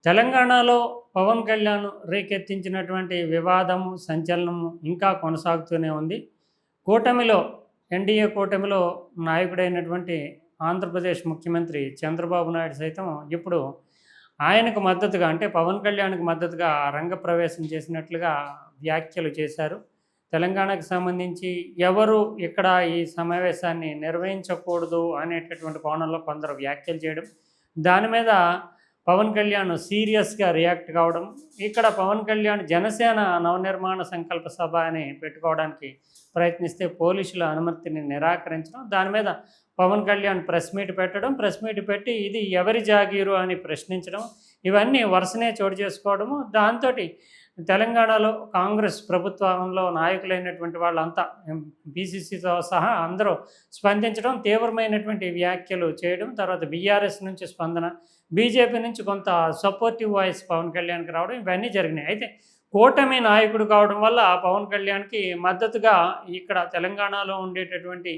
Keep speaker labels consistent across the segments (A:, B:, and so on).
A: తెలంగాణలో పవన్ కళ్యాణ్ రేకెత్తించినటువంటి వివాదము, సంచలనము ఇంకా కొనసాగుతూనే ఉంది. కూటమిలో ఎన్డీఏ కూటమిలో నాయకుడైనటువంటి ఆంధ్రప్రదేశ్ ముఖ్యమంత్రి చంద్రబాబు నాయుడు సైతం ఇప్పుడు ఆయనకు మద్దతుగా అంటే పవన్ కళ్యాణ్‌కి మద్దతుగా రంగప్రవేశం చేసినట్లుగా వ్యాఖ్యలు చేశారు. తెలంగాణకు సంబంధించి ఎవరు ఇక్కడ ఈ సమావేశాన్ని నిర్వహించకూడదు అనేటటువంటి కోణంలో కొందరు వ్యాఖ్యలు చేయడం, దాని మీద పవన్ కళ్యాణ్ సీరియస్గా రియాక్ట్ కావడం, ఇక్కడ పవన్ కళ్యాణ్ జనసేన నవనిర్మాణ సంకల్ప సభ అని పెట్టుకోవడానికి ప్రయత్నిస్తే పోలీసుల అనుమతిని నిరాకరించడం, దాని మీద పవన్ కళ్యాణ్ ప్రెస్ మీట్ పెట్టడం, ప్రెస్ మీట్ పెట్టి ఇది ఎవరి జాగీరు అని ప్రశ్నించడం, ఇవన్నీ వరుసనే చోటు చేసుకోవడము. దాంతో తెలంగాణలో కాంగ్రెస్ ప్రభుత్వంలో నాయకులైనటువంటి వాళ్ళంతా పిసిసితో సహా అందరూ స్పందించడం, తీవ్రమైనటువంటి వ్యాఖ్యలు చేయడం, తర్వాత బీఆర్ఎస్ నుంచి స్పందన, బీజేపీ నుంచి కొంత సపోర్టివ్ వాయిస్ పవన్ కళ్యాణ్కి రావడం, ఇవన్నీ జరిగినాయి. అయితే కూటమి నాయకుడు కావడం వల్ల పవన్ కళ్యాణ్కి మద్దతుగా ఇక్కడ తెలంగాణలో ఉండేటటువంటి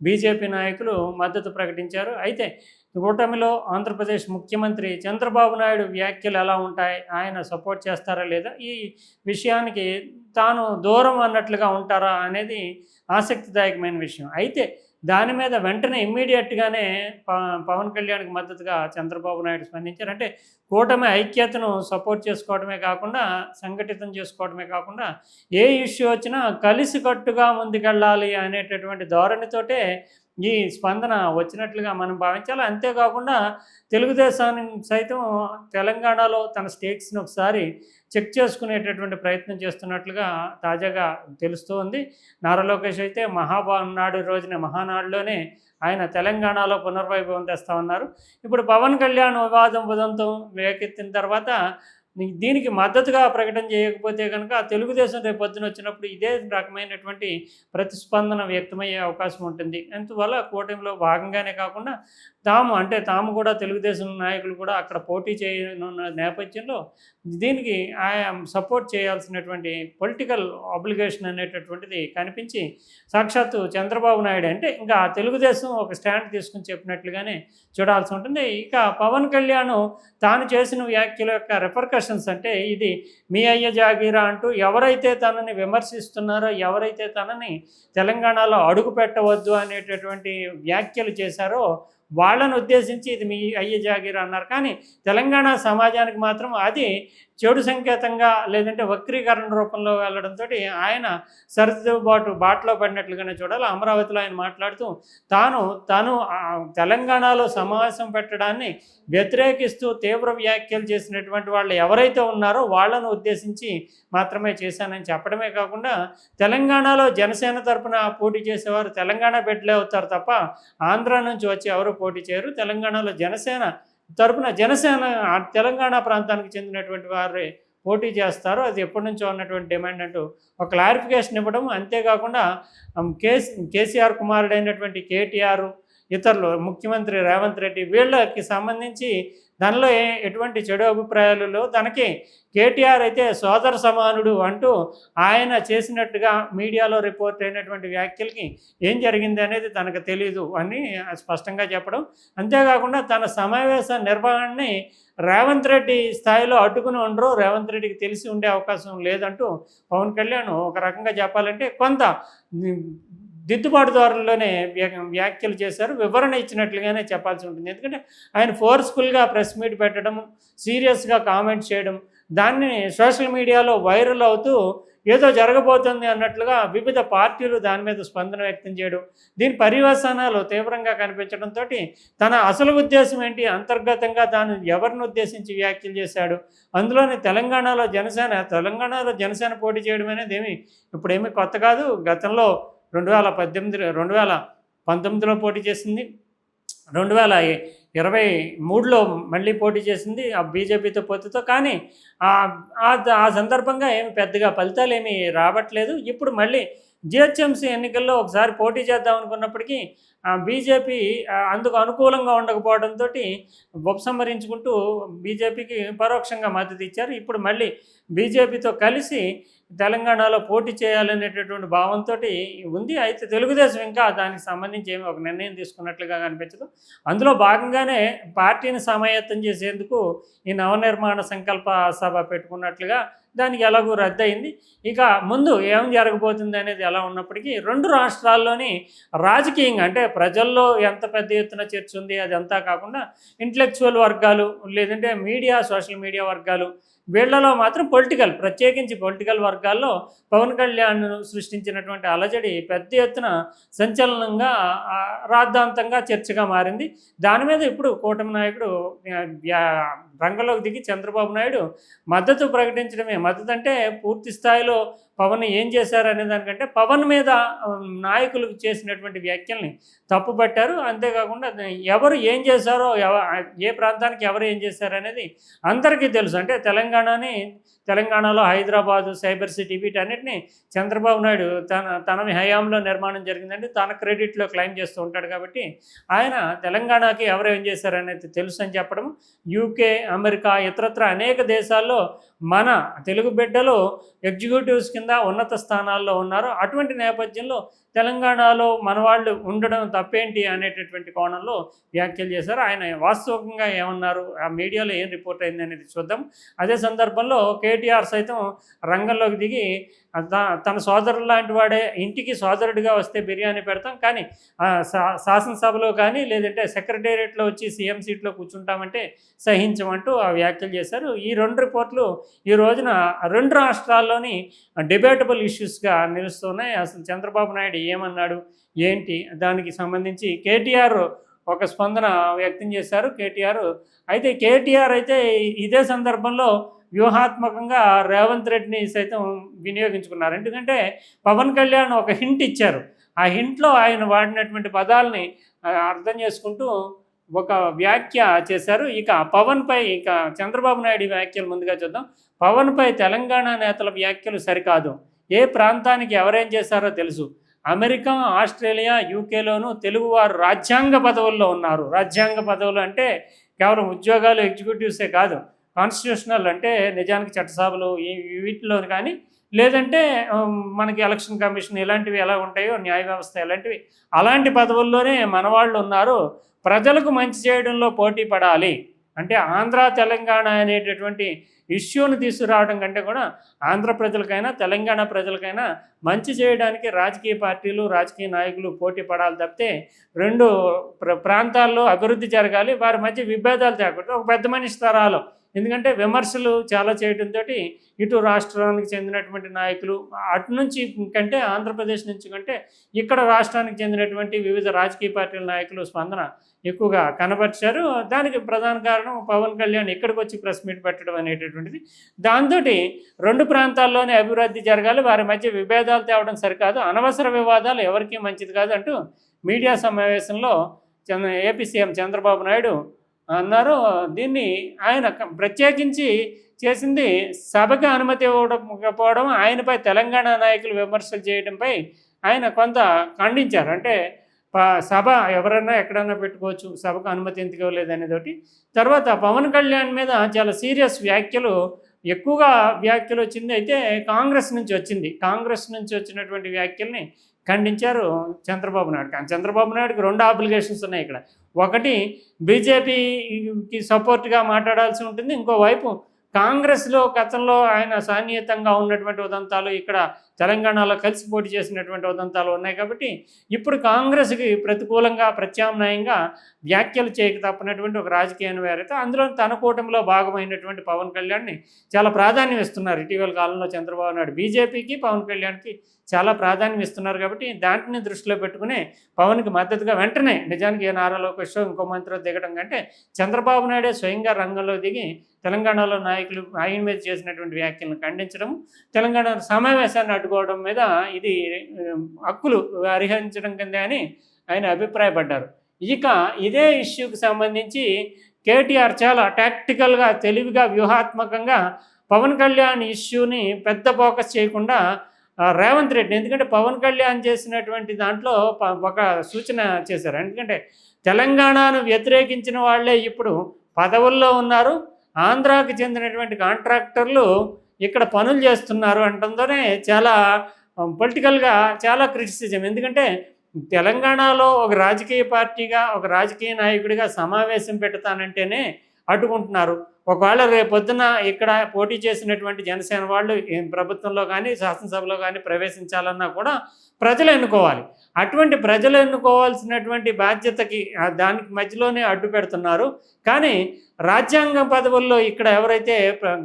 A: బీజేపీ నాయకులు మద్దతు ప్రకటించారు. అయితే కూటమిలో ఆంధ్రప్రదేశ్ ముఖ్యమంత్రి చంద్రబాబు నాయుడు వ్యాఖ్యలు ఎలా ఉంటాయి, ఆయన సపోర్ట్ చేస్తారా లేదా, ఈ విషయానికి తాను దూరం అన్నట్లుగా ఉంటారా అనేది ఆసక్తిదాయకమైన విషయం. అయితే దాని మీద వెంటనే ఇమ్మీడియట్గానే పవన్ కళ్యాణ్కి మద్దతుగా చంద్రబాబు నాయుడు స్పందించారు. అంటే కూటమి ఐక్యతను సపోర్ట్ చేసుకోవడమే కాకుండా, సంఘటితం చేసుకోవడమే కాకుండా, ఏ ఇష్యూ వచ్చినా కలిసికట్టుగా ముందుకెళ్ళాలి అనేటటువంటి ధోరణితోటే ఈ స్పందన వచ్చినట్లుగా మనం భావించాలి. అంతేకాకుండా తెలుగుదేశాన్ని సైతం తెలంగాణలో తన స్టేక్స్ని ఒకసారి చెక్ చేసుకునేటటువంటి ప్రయత్నం చేస్తున్నట్లుగా తాజాగా తెలుస్తూ ఉంది. నారా లోకేష్ అయితే మహానాడులోనే ఆయన తెలంగాణలో పునర్వైభవం తెస్తామన్నారు. ఇప్పుడు పవన్ కళ్యాణ్ వివాదం ఉదంతం వేకెత్తిన తర్వాత దీనికి మద్దతుగా ప్రకటన చేయకపోతే కనుక తెలుగుదేశం రేపు పొద్దున వచ్చినప్పుడు ఇదే రకమైనటువంటి ప్రతిస్పందన వ్యక్తమయ్యే అవకాశం ఉంటుంది. అందువల్ల కూటమిలో భాగంగానే కాకుండా తాము కూడా తెలుగుదేశం నాయకులు కూడా అక్కడ పోటీ చేయనున్న నేపథ్యంలో దీనికి ఆయా సపోర్ట్ చేయాల్సినటువంటి పొలిటికల్ ఆబ్లిగేషన్ అనేటటువంటిది కనిపించి సాక్షాత్తు చంద్రబాబు నాయుడు అంటే ఇంకా తెలుగుదేశం ఒక స్టాండ్ తీసుకుని చెప్పినట్లుగానే చూడాల్సి ఉంటుంది. ఇక పవన్ కళ్యాణ్ తాను చేసిన వ్యాఖ్యల యొక్క రిపర్కషన్స్ అంటే ఇది మీ అయ్య జాగీరా అంటూ ఎవరైతే తనని విమర్శిస్తున్నారో, ఎవరైతే తనని తెలంగాణలో అడుగు పెట్టవద్దు అనేటటువంటి వ్యాఖ్యలు చేశారో వాళ్ళను ఉద్దేశించి ఇది మీ అయ్య జాగీర్ అన్నారు. కానీ తెలంగాణ సమాజానికి మాత్రం అది చెడు సంకేతంగా లేదంటే వక్రీకరణ రూపంలో వెళ్ళడంతో ఆయన బాటలో పడినట్లుగానే చూడాలి. అమరావతిలో ఆయన మాట్లాడుతూ తాను తెలంగాణలో సమావేశం పెట్టడాన్ని వ్యతిరేకిస్తూ తీవ్ర వ్యాఖ్యలు చేసినటువంటి వాళ్ళు ఎవరైతే ఉన్నారో వాళ్ళను ఉద్దేశించి మాత్రమే చేశానని చెప్పడమే కాకుండా, తెలంగాణలో జనసేన తరపున పోటీ చేసేవారు తెలంగాణ బిడ్డలే అవుతారు తప్ప ఆంధ్ర నుంచి వచ్చి ఎవరు పోటీ చేయరు. తెలంగాణలో జనసేన తరపున తెలంగాణ ప్రాంతానికి చెందినటువంటి వారే పోటీ చేస్తారు, అది ఎప్పటి నుంచో ఉన్నటువంటి డిమాండ్ అంటూ ఒక క్లారిఫికేషన్ ఇవ్వడం. అంతేకాకుండా కేసీఆర్ కుమారుడైనటువంటి కేటీఆర్, ఇతరులు ముఖ్యమంత్రి రేవంత్ రెడ్డి వీళ్ళకి సంబంధించి దానిలో ఎటువంటి చెడు అభిప్రాయాలు లేవు. తనకి కేటీఆర్ అయితే సోదర సమానుడు అంటూ ఆయన చేసినట్టుగా మీడియాలో రిపోర్ట్ అయినటువంటి వ్యాఖ్యలకి ఏం జరిగింది అనేది తనకు తెలీదు అని స్పష్టంగా చెప్పడం. అంతేకాకుండా తన సమావేశ నిర్వహణని రేవంత్ రెడ్డి స్థాయిలో అడ్డుకుని ఉండరు, రేవంత్ రెడ్డికి తెలిసి ఉండే అవకాశం లేదంటూ పవన్ కళ్యాణ్ ఒక రకంగా చెప్పాలంటే కొంత దిద్దుబాటు ధోరణిలోనే వ్యాఖ్యలు చేశారు. వివరణ ఇచ్చినట్లుగానే చెప్పాల్సి ఉంటుంది. ఎందుకంటే ఆయన ఫోర్స్ఫుల్గా ప్రెస్ మీట్ పెట్టడం, సీరియస్గా కామెంట్ చేయడం, దాన్ని సోషల్ మీడియాలో వైరల్ అవుతూ ఏదో జరగబోతుంది అన్నట్లుగా వివిధ పార్టీలు దాని మీద స్పందన వ్యక్తం చేయడం, దీని పర్యవసానాలు తీవ్రంగా కనిపించడంతో తన అసలు ఉద్దేశం ఏంటి, అంతర్గతంగా తాను ఎవరిని ఉద్దేశించి వ్యాఖ్యలు చేశాడు, అందులోని తెలంగాణలో జనసేన పోటీ చేయడం అనేది ఇప్పుడేమీ కొత్త కాదు. గతంలో 2019లో పోటీ చేసింది, 2023లో మళ్ళీ పోటీ చేసింది ఆ బీజేపీతో పొత్తుతో. కానీ ఆ సందర్భంగా ఏమి పెద్దగా ఫలితాలు ఏమీ రావట్లేదు. ఇప్పుడు మళ్ళీ జిహెచ్ఎంసీ ఎన్నికల్లో ఒకసారి పోటీ చేద్దాం అనుకున్నప్పటికీ బీజేపీ అందుకు అనుకూలంగా ఉండకపోవడంతో ఉపసంహరించుకుంటూ బీజేపీకి పరోక్షంగా మద్దతు ఇచ్చారు. ఇప్పుడు మళ్ళీ బీజేపీతో కలిసి తెలంగాణలో పోటీ చేయాలనేటటువంటి భావంతో ఉంది. అయితే తెలుగుదేశం ఇంకా దానికి సంబంధించి ఏమి ఒక నిర్ణయం తీసుకున్నట్లుగా కనిపించదు. అందులో భాగంగానే పార్టీని సమాయత్తం చేసేందుకు ఈ నవనిర్మాణ సంకల్ప సభ పెట్టుకున్నట్లుగా దానికి ఎలాగూ రద్దయింది. ఇక ముందు ఏం జరగబోతుంది అనేది ఎలా ఉన్నప్పటికీ 2 రాష్ట్రాల్లోని రాజకీయంగా అంటే ప్రజల్లో ఎంత పెద్ద ఎత్తున చర్చ ఉంది అదంతా కాకుండా ఇంటలెక్చువల్ వర్గాలు లేదంటే మీడియా సోషల్ మీడియా వర్గాలు వీళ్లలో మాత్రం ప్రత్యేకించి పొలిటికల్ వర్గాల్లో పవన్ కళ్యాణ్ సృష్టించినటువంటి అలజడి పెద్ద ఎత్తున సంచలనంగా రాద్ధాంతంగా చర్చగా మారింది. దాని మీద ఇప్పుడు కూటమి నాయకుడు రంగంలోకి దిగి చంద్రబాబు నాయుడు మద్దతు ప్రకటించడమే. మద్దతు అంటే పూర్తి స్థాయిలో పవన్ ఏం చేశారు అనే దానికంటే పవన్ మీద నాయకులు చేసినటువంటి వ్యాఖ్యల్ని తప్పుపట్టారు. అంతేకాకుండా ఎవరు ఏం చేశారో ఏ ప్రాంతానికి ఎవరు ఏం చేశారు అనేది అందరికీ తెలుసు. అంటే తెలంగాణలో హైదరాబాదు సైబర్ సిటీ వీటన్నిటిని చంద్రబాబు నాయుడు తన హయాంలో నిర్మాణం జరిగిందంటే తన క్రెడిట్లో క్లెయిమ్ చేస్తూ ఉంటాడు. కాబట్టి ఆయన తెలంగాణకి ఎవరు ఏం చేశారనేది తెలుసు అని చెప్పడం. యూకే, అమెరికా, ఇతరత్ర అనేక దేశాల్లో మన తెలుగు బిడ్డలు ఎగ్జిక్యూటివ్స్ కింద ఉన్నత స్థానాల్లో ఉన్నారు. అటువంటి నేపథ్యంలో తెలంగాణలో మన వాళ్ళు ఉండడం తప్పేంటి అనేటటువంటి కోణంలో వ్యాఖ్యలు చేశారు. ఆయన వాస్తవంగా ఏమన్నారు, ఆ మీడియాలో ఏం రిపోర్ట్ అయింది అనేది చూద్దాం. అదే సందర్భంలో కేటీఆర్ సైతం రంగంలోకి దిగి తన సోదరుడు లాంటి వాడే ఇంటికి సోదరుడిగా వస్తే బిర్యానీ పెడతాం, కానీ శాసనసభలో కానీ లేదంటే సెక్రటేరియట్లో వచ్చి సీఎం సీట్లో కూర్చుంటామంటే సహించమంటూ ఆ వ్యాఖ్యలు చేశారు. ఈ 2 రిపోర్ట్లు ఈ రోజున 2 రాష్ట్రాల్లోని డిబేటబుల్ ఇష్యూస్గా నిలుస్తున్నాయి. అసలు చంద్రబాబు నాయుడు ఏమన్నాడు ఏంటి దానికి సంబంధించి కేటీఆర్ ఒక స్పందన వ్యక్తం చేశారు. అయితే కేటీఆర్ అయితే ఇదే సందర్భంలో వ్యూహాత్మకంగా రేవంత్ రెడ్డిని సైతం వినియోగించుకున్నారు. ఎందుకంటే పవన్ కళ్యాణ్ ఒక హింట్ ఇచ్చారు. ఆ హింట్లో ఆయన వాడినటువంటి పదాలని అర్థం చేసుకుంటూ ఒక వ్యాఖ్య చేశారు. ఇక చంద్రబాబు నాయుడు వ్యాఖ్యలు ముందుగా చూద్దాం. పవన్పై తెలంగాణ నేతల వ్యాఖ్యలు సరికాదు. ఏ ప్రాంతానికి ఎవరేం చేశారో తెలుసు. అమెరికా, ఆస్ట్రేలియా, యూకేలోనూ తెలుగువారు రాజ్యాంగ పదవుల్లో ఉన్నారు. రాజ్యాంగ పదవులు అంటే కేవలం ఉద్యోగాలు ఎగ్జిక్యూటివ్సే కాదు, కాన్స్టిట్యూషనల్ అంటే నిజానికి చట్టసభలు వీటిలో కానీ లేదంటే మనకి ఎలక్షన్ కమిషన్ ఇలాంటివి ఎలా ఉంటాయో న్యాయ వ్యవస్థ ఇలాంటివి అలాంటి పదవుల్లోనే మనవాళ్ళు ఉన్నారు. ప్రజలకు మంచి చేయడంలో పోటీ పడాలి అంటే ఆంధ్ర తెలంగాణ అనేటటువంటి ఇష్యూని తీసుకురావడం కంటే కూడా ఆంధ్ర ప్రజలకైనా తెలంగాణ ప్రజలకైనా మంచి చేయడానికి రాజకీయ పార్టీలు రాజకీయ నాయకులు పోటీ పడాలి తప్పితే 2 ప్రాంతాల్లో అభివృద్ధి జరగాలి, వారి మధ్య విభేదాలు తేకూడదు. ఒక పెద్ద మనిషి తరాలు ఎందుకంటే విమర్శలు చాలా చేయడంతో ఇటు రాష్ట్రానికి చెందినటువంటి నాయకులు అటు నుంచి కంటే ఆంధ్రప్రదేశ్ నుంచి కంటే ఇక్కడ రాష్ట్రానికి చెందినటువంటి వివిధ రాజకీయ పార్టీల నాయకులు స్పందన ఎక్కువగా కనబరిచారు. దానికి ప్రధాన కారణం పవన్ కళ్యాణ్ ఇక్కడికి వచ్చి ప్రెస్ మీట్ పెట్టడం అనేటటువంటిది. దాంతో 2 ప్రాంతాల్లోనే అభివృద్ధి జరగాలి, వారి మధ్య విభేదాలు తేవడం సరికాదు, అనవసర వివాదాలు ఎవరికీ మంచిది కాదు అంటూ మీడియా సమావేశంలో ఏపీ సీఎం చంద్రబాబు నాయుడు అన్నారు. దీన్ని ఆయన ప్రత్యేకించి చేసింది సభకి అనుమతి ఇవ్వకపోవడం, ఆయనపై తెలంగాణ నాయకులు విమర్శలు చేయడంపై ఆయన కొంత ఖండించారు. అంటే సభ ఎవరైనా ఎక్కడైనా పెట్టుకోవచ్చు, సభకు అనుమతి ఎందుకు ఇవ్వలేదు అనేది. తర్వాత పవన్ కళ్యాణ్ మీద చాలా సీరియస్ ఎక్కువగా వ్యాఖ్యలు వచ్చింది. అయితే కాంగ్రెస్ నుంచి వచ్చినటువంటి వ్యాఖ్యల్ని ఖండించారు చంద్రబాబు నాయుడు. కానీ చంద్రబాబు నాయుడుకి 2 ఆబ్లిగేషన్స్ ఉన్నాయి ఇక్కడ. ఒకటి బీజేపీకి సపోర్ట్గా మాట్లాడాల్సి ఉంటుంది, ఇంకోవైపు కాంగ్రెస్లో గతంలో ఆయన సాన్నిహితంగా ఉన్నటువంటి ఉదంతాలు ఇక్కడ తెలంగాణలో కలిసి పోటీ చేసినటువంటి ఉదంతాలు ఉన్నాయి. కాబట్టి ఇప్పుడు కాంగ్రెస్కి ప్రతికూలంగా ప్రత్యామ్నాయంగా వ్యాఖ్యలు చేయక తప్పనటువంటి ఒక రాజకీయ వేరైతే అందులో తన కూటమిలో భాగమైనటువంటి పవన్ కళ్యాణ్ని చాలా ప్రాధాన్యం ఇస్తున్నారు. ఇటీవల కాలంలో చంద్రబాబు నాయుడు బీజేపీకి పవన్ కళ్యాణ్కి చాలా ప్రాధాన్యం ఇస్తున్నారు. కాబట్టి దాంట్ని దృష్టిలో పెట్టుకుని పవన్కి మద్దతుగా వెంటనే నిజానికి నారా లోకేష్ ఇంకో మంత్రి దిగడం కంటే చంద్రబాబు నాయుడే స్వయంగా రంగంలో దిగి తెలంగాణలో నాయకులు ఆయన మీద చేసినటువంటి వ్యాఖ్యలను ఖండించడం, తెలంగాణ సమావేశాన్ని అడ్డుకోవడం మీద ఇది హక్కులు హరించడం కింద అని ఆయన అభిప్రాయపడ్డారు. ఇక ఇదే ఇష్యూకి సంబంధించి కేటీఆర్ చాలా టాక్టికల్గా తెలివిగా వ్యూహాత్మకంగా పవన్ కళ్యాణ్ ఇష్యూని పెద్ద ఫోకస్ చేయకుండా రేవంత్ రెడ్డి. ఎందుకంటే పవన్ కళ్యాణ్ చేసినటువంటి దాంట్లో ఒక సూచన చేశారు. ఎందుకంటే తెలంగాణను వ్యతిరేకించిన వాళ్ళే ఇప్పుడు పదవుల్లో ఉన్నారు. ఆంధ్రాకి చెందినటువంటి కాంట్రాక్టర్లు ఇక్కడ పనులు చేస్తున్నారు అంటంతోనే చాలా పొలిటికల్గా చాలా క్రిటిసిజం. ఎందుకంటే తెలంగాణలో ఒక రాజకీయ పార్టీగా, ఒక రాజకీయ నాయకుడిగా సమావేశం పెడతానంటేనే అడ్డుకుంటున్నారు. ఒకవేళ రేపొద్దున ఇక్కడ పోటీ చేసినటువంటి జనసేన వాళ్ళు ప్రభుత్వంలో కానీ, శాసనసభలో కానీ ప్రవేశించాలన్నా కూడా ప్రజలు ఎన్నుకోవాలి. అటువంటి ప్రజలు ఎన్నుకోవాల్సినటువంటి బాధ్యతకి దానికి మధ్యలోనే అడ్డు పెడుతున్నారు. కానీ రాజ్యాంగ పదవుల్లో ఇక్కడ ఎవరైతే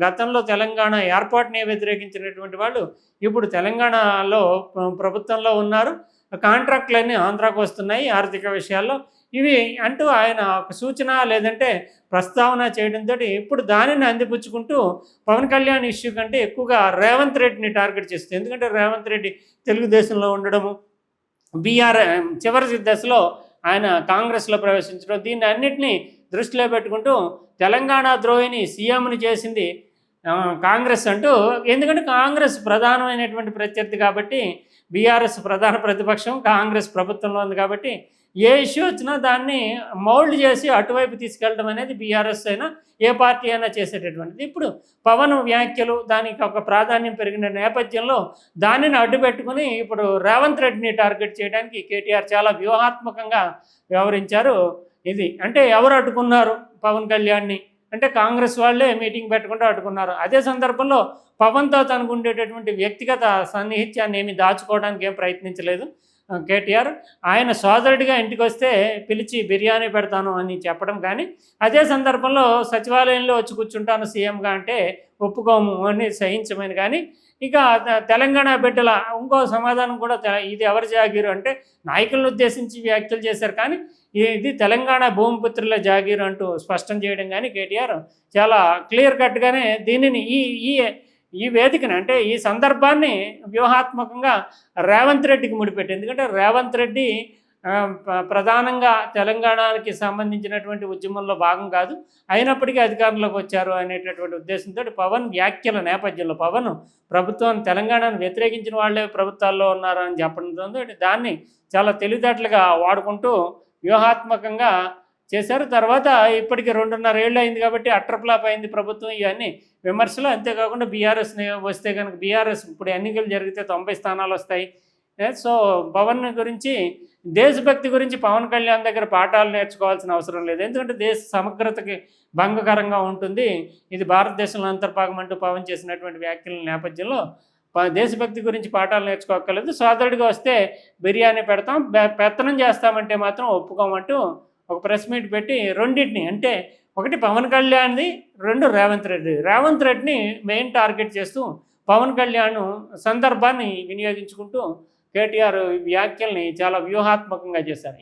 A: గతంలో తెలంగాణ ఏర్పాటుని వ్యతిరేకించినటువంటి వాళ్ళు ఇప్పుడు తెలంగాణలో ప్రభుత్వంలో ఉన్నారు. కాంట్రాక్టులన్నీ ఆంధ్రాకు వస్తున్నాయి ఆర్థిక విషయాల్లో. ఇవి అంటూ ఆయన ఒక సూచన లేదంటే ప్రస్తావన చేయడంతో ఇప్పుడు దానిని అందిపుచ్చుకుంటూ పవన్ కళ్యాణ్ ఇష్యూ కంటే ఎక్కువగా రేవంత్ రెడ్డిని టార్గెట్ చేస్తుంది. ఎందుకంటే రేవంత్ రెడ్డి తెలుగుదేశంలో ఉండడము, చివరి దశలో ఆయన కాంగ్రెస్లో ప్రవేశించడం, దీన్ని అన్నింటినీ దృష్టిలో పెట్టుకుంటూ తెలంగాణ ద్రోహిని సీఎంని చేసింది కాంగ్రెస్ అంటూ, ఎందుకంటే కాంగ్రెస్ ప్రధానమైనటువంటి ప్రత్యర్థి కాబట్టి, బీఆర్ఎస్ ప్రధాన ప్రతిపక్షం, కాంగ్రెస్ ప్రభుత్వంలో ఉంది కాబట్టి ఏ ఇష్యూ వచ్చినా దాన్ని మౌల్డ్ చేసి అటువైపు తీసుకెళ్ళడం అనేది బీఆర్ఎస్ అయినా ఏ పార్టీ అయినా చేసేటటువంటిది. ఇప్పుడు పవన్ వ్యాఖ్యలు దానికి ఒక ప్రాధాన్యం పెరిగిన నేపథ్యంలో దానిని అడ్డుపెట్టుకుని ఇప్పుడు రేవంత్ రెడ్డిని టార్గెట్ చేయడానికి కేటీఆర్ చాలా వ్యూహాత్మకంగా వ్యవహరించారు. ఇది అంటే ఎవరు అడ్డుకున్నారు పవన్ కళ్యాణ్ని అంటే కాంగ్రెస్ వాళ్ళే మీటింగ్ పెట్టకుండా అడ్డుకున్నారు. అదే సందర్భంలో పవన్తో తనకు ఉండేటటువంటి వ్యక్తిగత సన్నిహిత్యాన్ని ఏమి దాచుకోవడానికి ఏం ప్రయత్నించలేదు కేటీఆర్. ఆయన సోదరుడిగా ఇంటికి వస్తే పిలిచి బిర్యానీ పెడతాను అని చెప్పడం కానీ, అదే సందర్భంలో సచివాలయంలో వచ్చి కూర్చుంటాను సీఎంగా అంటే ఒప్పుకోము అని సహించమని కానీ, ఇక తెలంగాణ బిడ్డల ఇంకో సమాధానం కూడా ఇది ఎవరి జాగీరు అంటే నాయకులను ఉద్దేశించి వ్యాఖ్యలు చేశారు. కానీ ఇది తెలంగాణ భూమిపుత్రుల జాగీరు అంటూ స్పష్టం చేయడం కానీ కేటీఆర్ చాలా క్లియర్ కట్గానే దీనిని ఈ వేదికని అంటే ఈ సందర్భాన్ని వ్యూహాత్మకంగా రేవంత్ రెడ్డికి ముడిపెట్టి, ఎందుకంటే రేవంత్ రెడ్డి ప్రధానంగా తెలంగాణకి సంబంధించినటువంటి ఉద్యమంలో భాగం కాదు, అయినప్పటికీ అధికారంలోకి వచ్చారు అనేటటువంటి ఉద్దేశంతో పవన్ వ్యాఖ్యల నేపథ్యంలో పవన్ ప్రభుత్వం తెలంగాణను వ్యతిరేకించిన వాళ్ళే ప్రభుత్వాల్లో ఉన్నారు అని చెప్పడంతో దాన్ని చాలా తెలివితేటలుగా వాడుకుంటూ వ్యూహాత్మకంగా చేశారు. తర్వాత ఇప్పటికి 2.5 ఏళ్ళు అయింది కాబట్టి అట్రప్లాప్ అయింది ప్రభుత్వం, ఇవన్నీ విమర్శలు. అంతేకాకుండా బీఆర్ఎస్ వస్తే కనుక బీఆర్ఎస్ ఇప్పుడు ఎన్నికలు జరిగితే 90 స్థానాలు వస్తాయి. సో పవన్ గురించి, దేశభక్తి గురించి పవన్ కళ్యాణ్ దగ్గర పాఠాలు నేర్చుకోవాల్సిన అవసరం లేదు. ఎందుకంటే దేశ సమగ్రతకి భంగకరంగా ఉంటుంది. ఇది భారతదేశంలో అంతర్భాగం అంటూ పవన్ చేసినటువంటి వ్యాఖ్యల నేపథ్యంలో దేశభక్తి గురించి పాఠాలు నేర్చుకోక్కర్లేదు. సోదరుడిగా వస్తే బిర్యానీ పెడతాం, పెత్తనం చేస్తామంటే మాత్రం ఒప్పుకోమంటూ ఒక ప్రెస్ మీట్ పెట్టి రెండింటిని అంటే ఒకటి పవన్ కళ్యాణ్ది, 2 రేవంత్ రెడ్డిని మెయిన్ టార్గెట్ చేస్తూ పవన్ కళ్యాణ్ సందర్భాన్ని వినియోగించుకుంటూ కేటీఆర్ వ్యాఖ్యల్ని చాలా వ్యూహాత్మకంగా చేశారు.